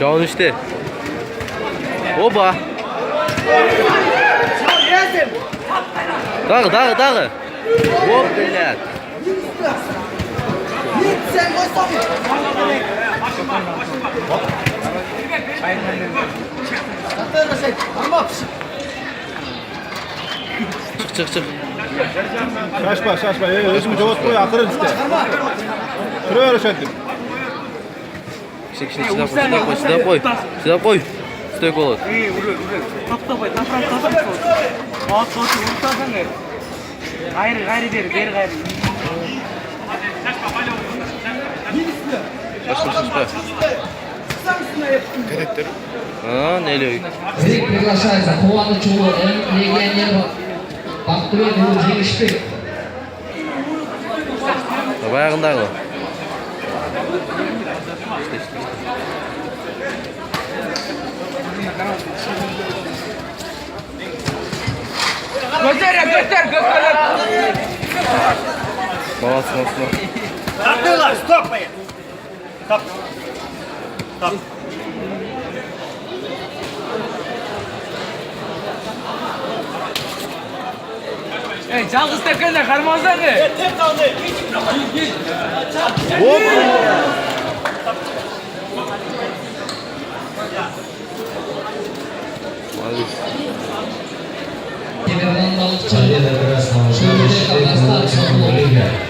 Can işte. Oba. Dağı. Hop billet. Çık. Şaşma. Özümü cevap koy, akırın işte. Şuraya öyle şöyle. Сюда қой. Стой болады. Таптабай, тапран. Ұртасың ер. Ғайры бері ғайры. Шашпа. Нелеу. Здесь приглашается Хуану Чулу, легионер Бақтыбек Жеңішбек. Баяғындағы. Götür. Молодцы. Atıyorlar, stop bayım. Stop. Жалғыз тәкенде қармаздар не? Tep kaldı. Hop. Kemerden balıkçı. Şöyle de Kafkaslar Şokulu.